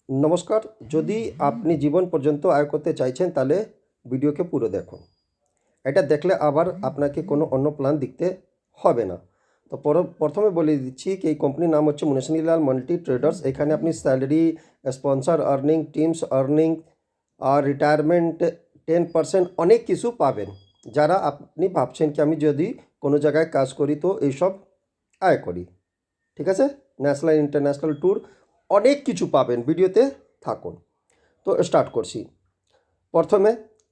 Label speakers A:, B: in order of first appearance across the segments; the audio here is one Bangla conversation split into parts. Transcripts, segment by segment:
A: নমস্কার। যদি আপনি জীবন পর্যন্ত আয় করতে চাইছেন তাহলে ভিডিওকে পুরো দেখুন। এটা দেখলে আবার আপনাকে কোনো অন্য প্ল্যান দেখতে হবে না। তো প্রথমে বলে দিচ্ছি কি এই কোম্পানির নাম হচ্ছে মুনিশনিলাল মাল্টি ট্রেডার্স। এখানে আপনি salary, sponsor earning, teams earning আর রিটায়ারমেন্ট 10% অনেক কিছু পাবেন। যারা আপনি ভাবছেন কি আমি যদি কোনো জায়গায় কাজ করি তো এইসব আয় করি, ঠিক আছে? ন্যাশনাল ইন্টারন্যাশনাল ট্যুর অনেক কিছু পাবেন। ভিডিওতে থাকুন। তো স্টার্ট করছি। প্রথমে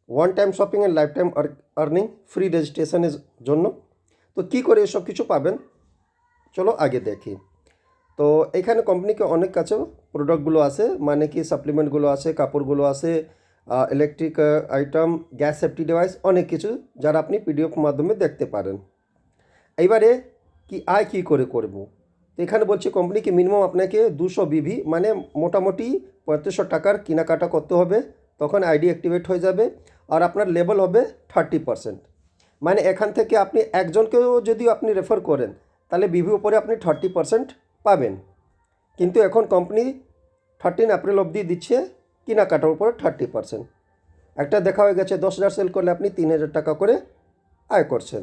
A: one time shopping and life time earning, free রেজিস্ট্রেশনের জন্য। তো কী করে এসব কিছু পাবেন চলো আগে দেখি। তো এখানে কোম্পানিকে অনেক কাছে প্রোডাক্টগুলো আছে, মানে কি সাপ্লিমেন্টগুলো আছে, কাপড়গুলো আছে, electric item, gas safety device, অনেক কিছু যারা আপনি পিডিএফ মাধ্যমে দেখতে পারেন। এইবারে কি আয় কী করে করবো, তো এখানে বলছে কোম্পানিকে মিনিমাম আপনাকে 200 বিভি মানে মোটামুটি 3500 টাকার কেনাকাটা করতে হবে, তখন আইডি অ্যাক্টিভেট হয়ে যাবে। আর আপনার লেভেল হবে 30%। মানে এখান থেকে আপনি একজনকেও যদি আপনি রেফার করেন তাহলে বিভি উপরে আপনি 30% পাবেন। কিন্তু এখন কোম্পানি 13 এপ্রিল অবধি দিচ্ছে কেনাকাটার উপরে 30%। একটা দেখা হয়ে গেছে 10,000 সেল করলে আপনি 3,000 টাকা করে আয় করছেন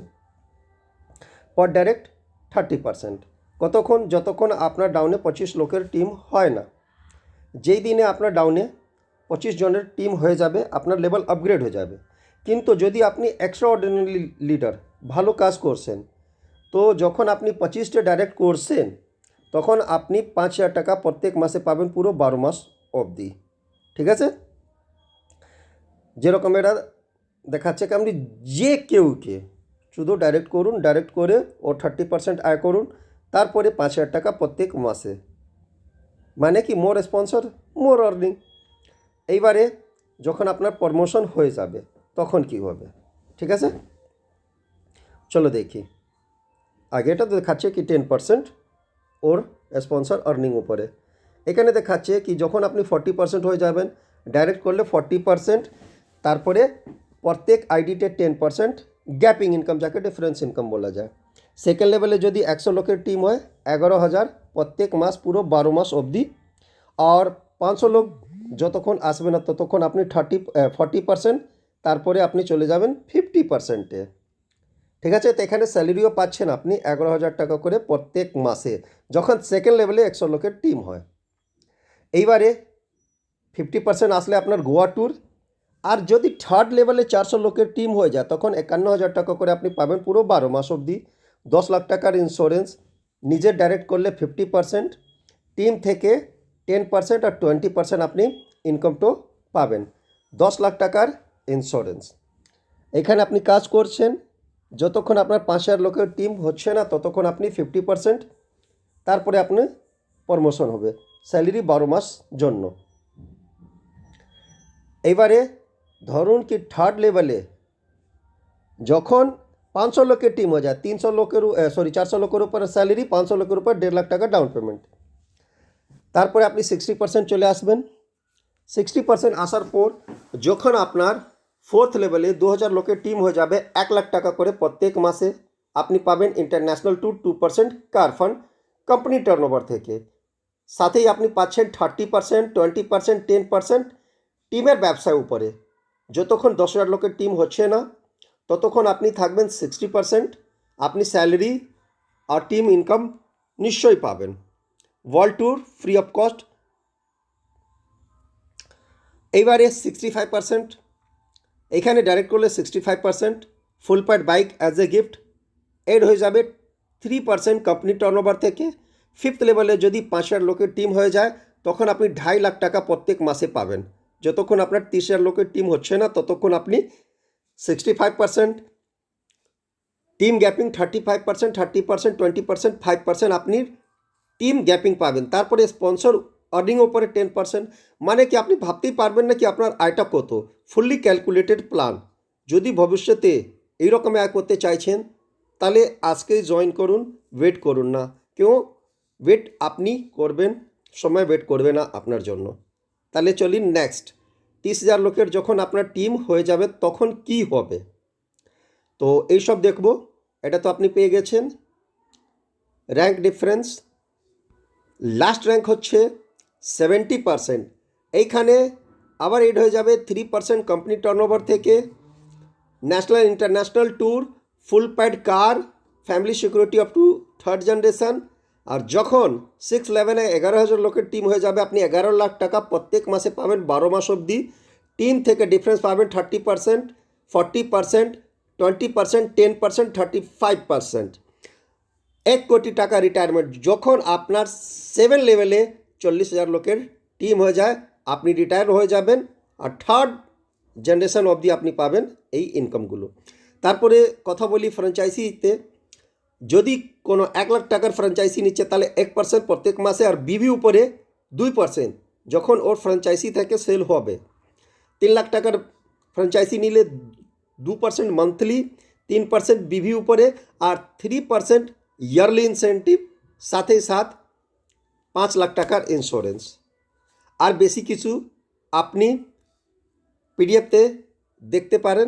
A: পর ডাইরেক্ট 30%। কতক্ষণ? যতক্ষণ আপনার ডাউনে 25 লোকের টিম হয় না। যেই দিনে আপনার ডাউনে 25 জনের টিম হয়ে যাবে আপনার লেভেল আপগ্রেড হয়ে যাবে। কিন্তু যদি আপনি এক্সট্রা অর্ডিনারি লিডার, ভালো কাজ করছেন, তো যখন আপনি 25টা ডাইরেক্ট করছেন তখন আপনি 5,000 টাকা প্রত্যেক মাসে পাবেন পুরো 12 মাস অবধি, ঠিক আছে? যেরকম এরা দেখাচ্ছে কি আপনি যে কেউকে শুধু ডাইরেক্ট করুন, ডাইরেক্ট করে ও 30% আয় করুন, তারপরে 5,000 টাকা প্রত্যেক মাসে, মানে কি মোর স্পন্সর মোর আর্নিং। এইবারে যখন আপনার প্রমোশন হয়ে যাবে তখন কি হবে, ঠিক আছে? চলো দেখি। আগে এটা দেখাচ্ছে কি 10% ওর স্পন্সর আর্নিং উপরে। এখানে দেখাচ্ছে কি যখন আপনি 40% হয়ে যাবেন, ডাইরেক্ট করলে 40%, তারপরে প্রত্যেক আইডিতে 10% গ্যাপিং ইনকাম, যাকে ডিফারেন্স ইনকাম বলা যায়। সেকেন্ড লেভেলে যদি 100 লোকের টিম হয় 11,000 প্রত্যেক মাস পুরো 12 মাস অবধি। আর 500 লোক যতক্ষণ আসবে না ততক্ষণ আপনি 40%, তারপরে আপনি চলে যাবেন 50%-এ, ঠিক আছে? তো এখানে স্যালারিও পাচ্ছেন আপনি 11,000 টাকা করে প্রত্যেক মাসে যখন সেকেন্ড লেভেলে 100 লোকের টিম হয়। এইবারে 50% আসলে আপনার গোয়া ট্যুর। আর যদি থার্ড লেভেলে 400 লোকের টিম হয়ে যায় তখন 51,000 টাকা করে আপনি পাবেন পুরো 12 মাস অবধি। 10 লাখ টাকার ইন্স্যুরেন্স, নিজের ডাইরেক্ট করলে 50%, টিম থেকে 10% আর 20% আপনি ইনকাম তো পাবেন। 10 লাখ টাকার ইন্স্যুরেন্স। এখানে আপনি কাজ করছেন, যতক্ষণ আপনার 5,000 লোকের টিম হচ্ছে না ততক্ষণ আপনি 50%, তারপরে আপনি প্রমোশন হবে, স্যালারি 12 মাস জন্য। এবারে ধরুন কি থার্ড লেভেলে যখন 500 লোকের টিম হয়ে যায়, 300 লোকের 400 লোকের উপরে স্যালারি, 500 লোকের উপর 1.5 লাখ টাকা ডাউন পেমেন্ট, তারপরে আপনি 60% চলে আসবেন। 60% আসার পর যখন আপনার ফোর্থ লেভেলে 2,000 লোকের টিম হয়ে যাবে 1 লাখ টাকা করে প্রত্যেক মাসে আপনি পাবেন ইন্টারন্যাশনাল ট্যুর 2% কার ফান্ড কোম্পানি টার্নওভার থেকে। সাথেই আপনি পাচ্ছেন 30%, 20%, 10% টিমের ব্যবসার উপরে। যতক্ষণ 10,000 লোকের টিম হচ্ছে না ততক্ষণ আপনি থাকবেন 60%, আপনি স্যালারি আর টিম ইনকাম নিশ্চয়ই পাবেন। World tour free of cost. এইবারে 65%, এখানে ডাইরেক্ট করলে 65%, full paid bike as a gift add হয়ে যাবে 3% কোম্পানি টার্নওভার থেকে। ফিফথ লেভেলে যদি 5,000 লোকের টিম হয়ে যায় তখন আপনি 2.5 লাখ টাকা প্রত্যেক মাসে পাবেন। যতক্ষণ আপনার 30,000 লোকের টিম হচ্ছে না ততক্ষণ আপনি 65%, টিম গ্যাপিং 35%, 30%, 20%, 5% আপনি টিম গ্যাপিং পাবেন। তারপরে স্পন্সর আর্নিং ওপরে 10%। মানে কি আপনি ভাবতেই পারবেন না কি আপনার আয়টা কত। Fully calculated plan. যদি ভবিষ্যতে এইরকম আয় করতে চাইছেন তাহলে আজকেই জয়েন করুন, ওয়েট করুন না। কেউ ওয়েট আপনি করবেন, সময় ওয়েট করবে না আপনার জন্য। তাহলে চলিন নেক্সট। 30,000 লোকের যখন আপনার টিম হয়ে যাবে তখন কি হবে, তো এইসব দেখব। এটা তো আপনি পেয়ে গেছেন। র্যাঙ্ক ডিফারেন্স, লাস্ট র্যাঙ্ক হচ্ছে 70%, এইখানে আবার এড হয়ে যাবে 3% কোম্পানি টার্নওভার থেকে, national international tour, full paid car, family security up to 3rd generation. আর যখন 6-11-এ 11,000 লোকের টিম হয়ে যাবে, আপনি 11 লাখ টাকা প্রত্যেক মাসে পাবেন 12 মাস অবধি। টিম থেকে ডিফারেন্স পাবেন 30%, 40%, 20%, 10%, 35%। 1 কোটি টাকা রিটায়ারমেন্ট যখন আপনার 7 লেভেলে 40,000 লোকের টিম হয়ে যায়, আপনি রিটায়ার হয়ে যাবেন। আর 3rd জেনারেশন অবধি আপনি পাবেন এই ইনকামগুলো। তারপরে কথা বলি ফ্র্যাঞ্চাইজিতে। যদি কোনো 1 লাখ টাকার ফ্র্যাঞ্চাইজি নিচ্ছে তাহলে 1% প্রত্যেক মাসে, আর বিভি উপরে 2% যখন ওর ফ্র্যাঞ্চাইজি থেকে সেল হবে। 3 লাখ টাকার ফ্র্যাঞ্চাইজি নিলে 2% মান্থলি, 3% বিভি উপরে, আর 3% ইয়ারলি ইনসেন্টিভ, সাথে সাথ 5 লাখ টাকার ইন্স্যুরেন্স। আর বেশি কিছু আপনি পিডিএফতে দেখতে পারেন।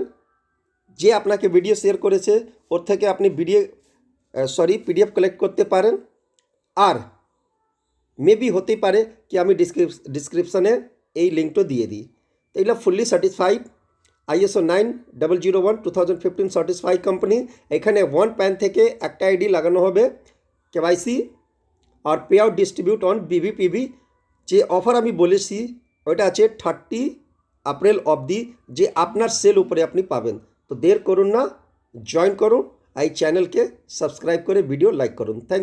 A: যে আপনাকে ভিডিও শেয়ার করেছে ওর থেকে আপনি পিডিএফ কালেক্ট করতে পারেন। আর মেবি হতেই পারে কি আমি ডিসক্রিপশানে এই লিঙ্কটা দিয়ে দিই। তো এগুলো fully certified ISO 9001:2015 certify company. এখানে 1 প্যান থেকে একটা আইডি লাগানো হবে, কেওয়াইসি আর pay out distribute on BVPV। যে অফার আমি বলেছি ওইটা আছে 30 এপ্রিল অবধি, যে আপনার সেল উপরে আপনি পাবেন। তো দের করুন না, জয়েন করুন, এই চ্যানেলকে সাবস্ক্রাইব করে ভিডিও লাইক করুন। থ্যাংক